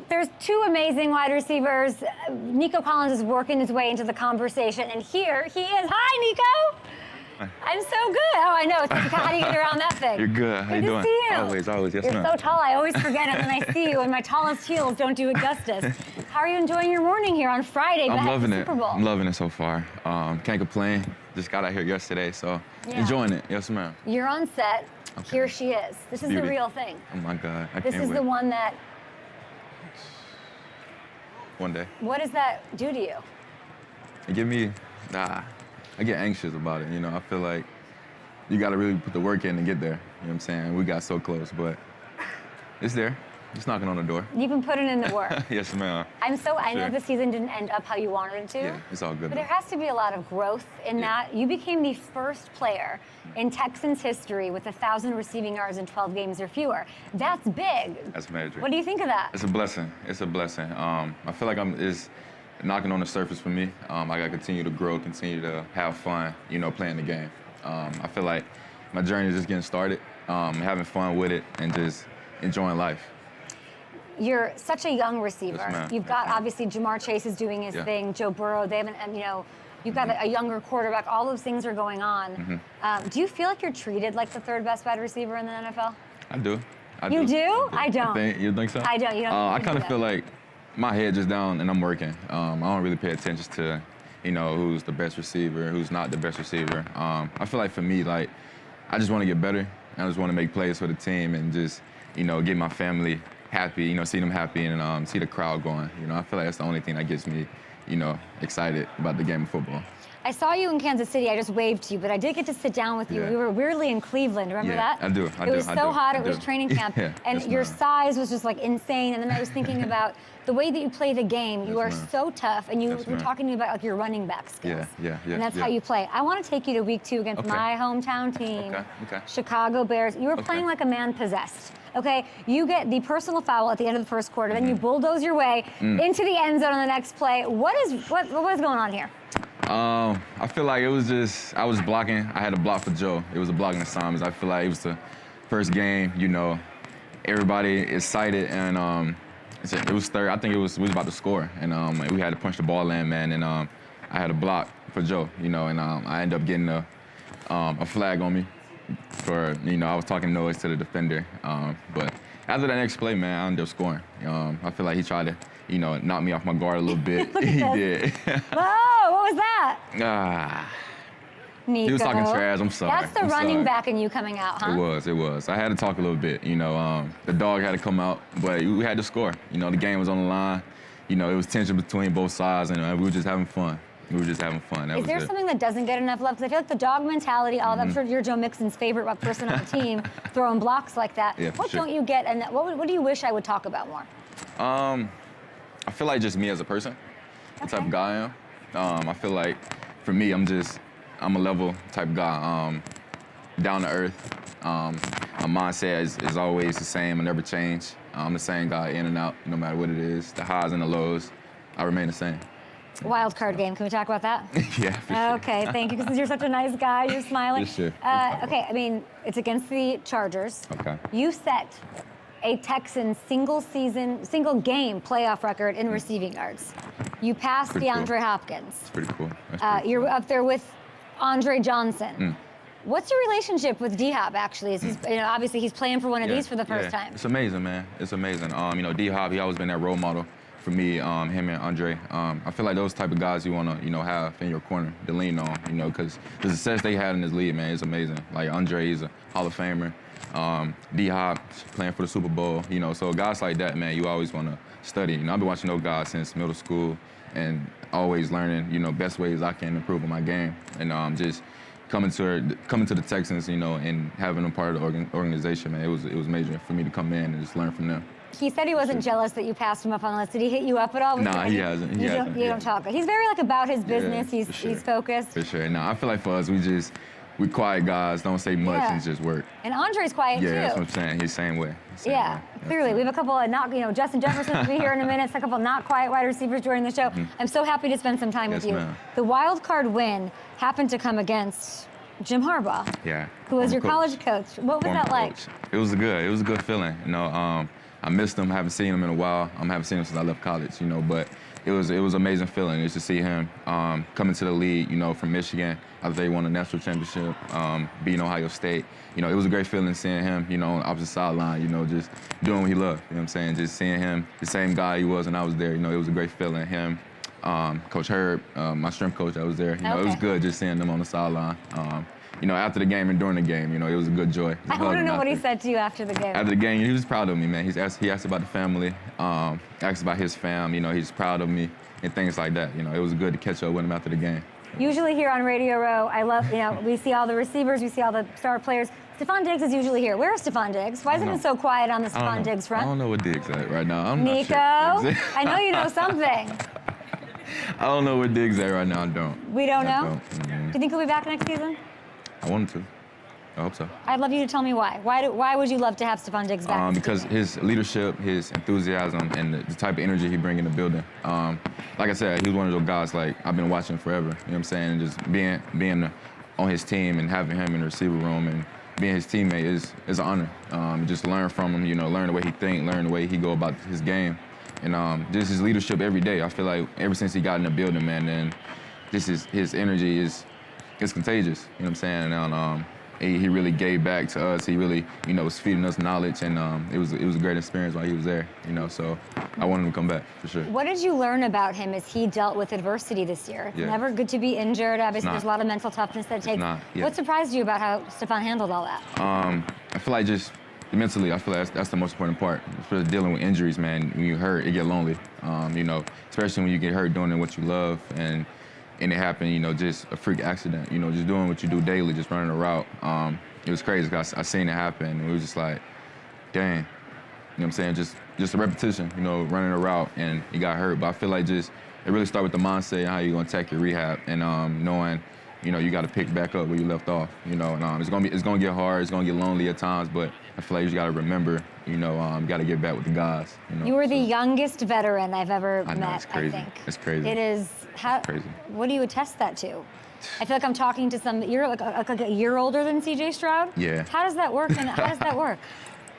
There's two amazing wide receivers. Nico Collins is working his way into the conversation, and here he is. Hi, Nico. I'm so good. Oh, I know. How do you get around that thing? You're good. How you doing? Good to see you. Always. Yes, ma'am. You're so tall. I always forget it when I see you, and my tallest heels don't do it justice. How are you enjoying your morning here on Friday? I'm loving it. Super Bowl? I'm loving it so far. Can't complain. Just got out here yesterday, so enjoying it. Yes, ma'am. You're on set. Okay. Here she is. This is the real thing. Oh my God. I this can't is wait. the one that. One day. What does that do to you? It give me. I get anxious about it. You know, I feel like you got to really put the work in to get there. You know what I'm saying? We got so close, but it's there. It's knocking on the door. You've been putting in the work. Yes, ma'am. I know the season didn't end up how you wanted it to. Yeah, it's all good. But there has to be a lot of growth in that. You became the first player in Texans history with 1,000 receiving yards in 12 games or fewer. That's big. That's major. What do you think of that? It's a blessing. It's a blessing. I feel like it's knocking on the surface for me. I got to continue to grow, continue to have fun, you know, playing the game. I feel like my journey is just getting started, having fun with it, and just enjoying life. You're such a young receiver. Yes, You've got, obviously, Jamar Chase is doing his thing, Joe Burrow, they haven't, you've got a younger quarterback, all those things are going on. Do you feel like you're treated like the third best wide receiver in the NFL? I do. You do? I don't. You think so? I don't. You don't. I kind of feel like my head just down and I'm working. I don't really pay attention to, who's the best receiver, who's not the best receiver. I feel like for me, like, I just want to get better. I just want to make plays for the team and just, get my family happy, see them happy and see the crowd going. I feel like that's the only thing that gets me, excited about the game of football. I saw you in Kansas City. I just waved to you, but I did get to sit down with you. We were weirdly in Cleveland. Remember that? I do. It was so hot. It was training camp. And your size was just like insane. And then I was thinking about the way that you play the game. You are so tough. And you were talking to me about like your running back skills. And that's how you play. I want to take you to week 2 against my hometown team, Chicago Bears. You were playing like a man possessed. Okay, you get the personal foul at the end of the first quarter, then you bulldoze your way into the end zone on the next play. What was going on here? I feel like it was just, I was blocking. I had a block for Joe. It was a blocking assignment. I feel like it was the first game, everybody excited, and it was third. I think we was about to score, and we had to punch the ball in, man, and I had a block for Joe, and I ended up getting a flag on me for, I was talking noise to the defender, but after that next play, man, I ended up scoring. I feel like he tried to, knock me off my guard a little bit. He did. Whoa, what was that? Nico. He was talking trash, I'm sorry. That's the running back in you coming out, huh? It was. I had to talk a little bit, the dog had to come out, but we had to score. The game was on the line. It was tension between both sides, and we were just having fun. Is there something that doesn't get enough love? Because I feel like the dog mentality, I'm sure you're Joe Mixon's favorite person on the team, throwing blocks like that. Yeah, what don't you get, and what do you wish I would talk about more? I feel like just me as a person, the type of guy I am. I feel like for me, I'm a level type guy, down to earth. My mindset is always the same, I never change. I'm the same guy in and out, no matter what it is, the highs and the lows, I remain the same. Wild card game. Can we talk about that? Yeah, for sure. Okay, thank you. Because you're such a nice guy. You're smiling. For sure. Okay, it's against the Chargers. Okay. You set a Texans single game playoff record in receiving yards. You passed DeAndre Hopkins. That's pretty cool. You're up there with Andre Johnson. What's your relationship with DHop, actually? Obviously, he's playing for one of these for the first time. It's amazing, man. It's amazing. DHop, he always been that role model for me, him and Andre. I feel like those type of guys you want to, have in your corner to lean on, because the success they had in this league, man, is amazing. Like Andre, he's a Hall of Famer. DHop playing for the Super Bowl, so guys like that, man, you always want to study. I've been watching those guys since middle school and always learning, best ways I can improve on my game. And just coming to the Texans, and having them part of the organization, man, it was major for me to come in and just learn from them. He said he wasn't jealous that you passed him up on the list. Did he hit you up at all? Nah, he hasn't. You don't talk. He's very about his business. He's focused. For sure. No, I feel like for us, we quiet guys, don't say much and just work. And Andre's quiet too. Yeah, that's what I'm saying. He's the same way. Clearly. We have a couple of Justin Jefferson will be here in a minute. A couple of not quiet wide receivers joining the show. I'm so happy to spend some time with you. Ma'am. The wild card win happened to come against Jim Harbaugh. Yeah. Who was your college coach. What was that like? It was good. It was a good feeling. I missed him. I haven't seen him in a while. I haven't seen him since I left college, you know. But it was an amazing feeling just to see him coming to the league, you know, from Michigan. After they won a national championship, beating Ohio State. You know, it was a great feeling seeing him, you know, on the opposite sideline, you know, just doing what he loved. You know what I'm saying? Just seeing him, the same guy he was when I was there. You know, it was a great feeling. Him, Coach Herb, my strength coach that was there. You know, it was good just seeing them on the sideline. You know, after the game and during the game, you know, it was a good joy. I want to know what he said to you after the game. After the game, he was proud of me, man. He asked about the family, asked about his fam. You know, he's proud of me and things like that. You know, it was good to catch up with him after the game. Usually here on Radio Row, I love, you know, we see all the receivers, we see all the star players. Stefon Diggs is usually here. Where is Stefon Diggs? Why is it so quiet on the Stefon Diggs front? I don't know what Diggs at right now. I'm Nico, not sure. I know you know something. I don't know what Diggs at right now. I don't. We don't know? Don't. Do you think he'll be back next season? I want him to. I hope so. I'd love you to tell me why. Why would you love to have Stefon Diggs back? Because his leadership, his enthusiasm, and the type of energy he brings in the building. Like I said, he was one of those guys like I've been watching forever. You know what I'm saying? And just being on his team and having him in the receiver room and being his teammate is an honor. Just learn from him, you know, learn the way he thinks, learn the way he go about his game, and just his leadership every day. I feel like ever since he got in the building, man, then just his energy is contagious. You know what I'm saying? And he really gave back to us. He really, you know, was feeding us knowledge, and it was a great experience while he was there. You know, so I want him to come back for sure. What did you learn about him as he dealt with adversity this year? It's never good to be injured. Obviously, there's a lot of mental toughness that it takes. What surprised you about how Stefon handled all that? I feel like just mentally, I feel like that's the most important part. Especially dealing with injuries, man. When you hurt, it get lonely. You know, especially when you get hurt doing what you love and it happened, you know, just a freak accident, you know, just doing what you do daily, just running a route. It was crazy because I seen it happen. And it was just like, dang, you know what I'm saying? Just a repetition, you know, running a route and you got hurt. But I feel like it really started with the mindset and how you're going to attack your rehab and knowing, you know, you got to pick back up where you left off, you know. And it's going to get hard, it's going to get lonely at times, but I feel like you just got to remember, you know, you got to get back with the guys. You know? You were the youngest veteran I've ever met, it's crazy. I think. It's crazy. It is. Crazy. What do you attest that to? I feel like I'm talking to you're like a year older than CJ Stroud? Yeah. How does that work, and how does that work?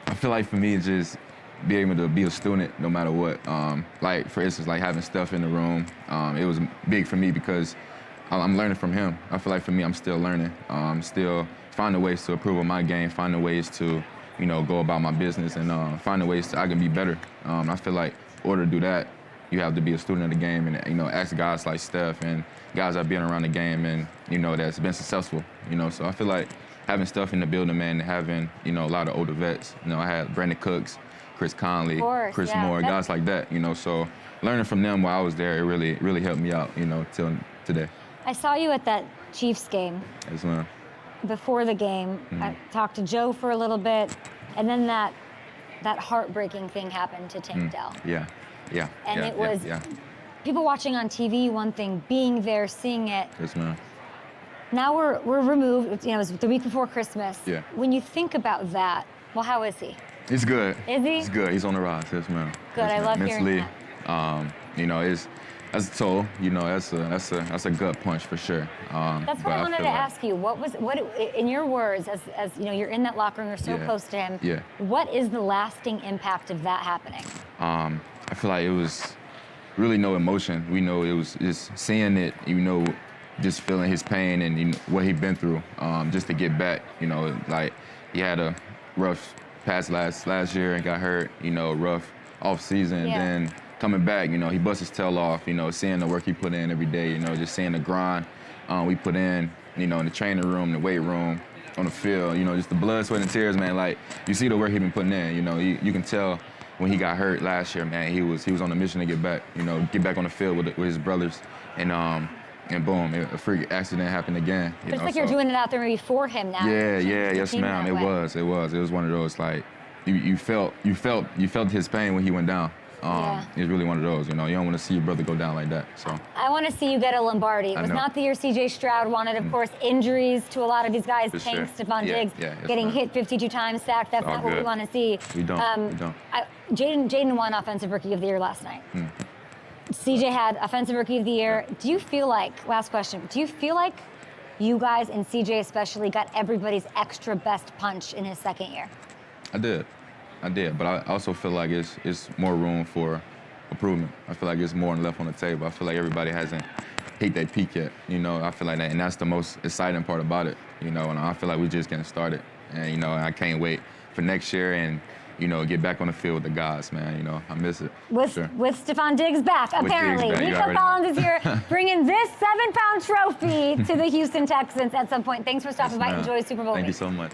I feel like for me, it's just being able to be a student no matter what. Like, for instance, like having Steph in the room, it was big for me because I'm learning from him. I feel like for me, I'm still learning. Still finding ways to improve on my game, finding ways to, you know, go about my business and finding ways I can be better. I feel like in order to do that, you have to be a student of the game and, you know, ask guys like Steph and guys that have been around the game and, you know, that's been successful, you know. So I feel like having Steph in the building, man, and having, you know, a lot of older vets. You know, I had Brandon Cooks, Chris Conley, Chris Moore, guys like that, you know. So learning from them while I was there, it really helped me out, you know, till today. I saw you at that Chiefs game. Yes, ma'am. Before the game, I talked to Joe for a little bit, and then that heartbreaking thing happened to Tank Dell. Yeah. And it was people watching on TV, one thing, being there, seeing it. Yes, ma'am. Now we're removed. You know, it was the week before Christmas. Yeah. When you think about that, well, how is he? He's good. Is he? He's good. He's on the rise. Yes, ma'am. Good. Yes, I love mentally, hearing that. You know, that's a toll. You know, that's a gut punch for sure. That's what I wanted to ask you. What in your words, as you know, you're in that locker room, you're so close to him. Yeah. What is the lasting impact of that happening? I feel like it was really no emotion. We know it was just seeing it, you know, just feeling his pain and, you know, what he'd been through, just to get back. You know, like he had a rough past last year and got hurt. You know, rough off season. Yeah. Then coming back, you know, he bust his tail off. You know, seeing the work he put in every day. You know, just seeing the grind we put in. You know, in the training room, the weight room, on the field. You know, just the blood, sweat, and tears, man. Like you see the work he been putting in. You know, you can tell. When he got hurt last year, man, he was on a mission to get back, you know, get back on the field with his brothers, and boom, a freak accident happened again. It's like you're doing it out there maybe for him now. Yes, ma'am. It was one of those like you felt his pain when he went down. It's really one of those, you know. You don't want to see your brother go down like that. So I want to see you get a Lombardi. It was not the year C.J. Stroud wanted. Of course, injuries to a lot of these guys. Tank, Stefon Diggs, getting hit 52 times, sacked. That's not what we want to see. We don't. Jaden won Offensive Rookie of the Year last night. CJ had Offensive Rookie of the Year. Do you feel like, last question, do you feel like you guys, and CJ especially, got everybody's extra best punch in his second year? I did. I did, but I also feel like it's more room for improvement. I feel like it's more left on the table. I feel like everybody hasn't hit their peak yet. You know, I feel like that, and that's the most exciting part about it. You know, and I feel like we're just getting started. And you know, I can't wait for next year and you know, get back on the field with the guys, man. You know, I miss it. With Stefon Diggs back, apparently. Nico Collins is here bringing this 7-pound trophy to the Houston Texans at some point. Thanks for stopping by. Enjoy Super Bowl. Thank you so much.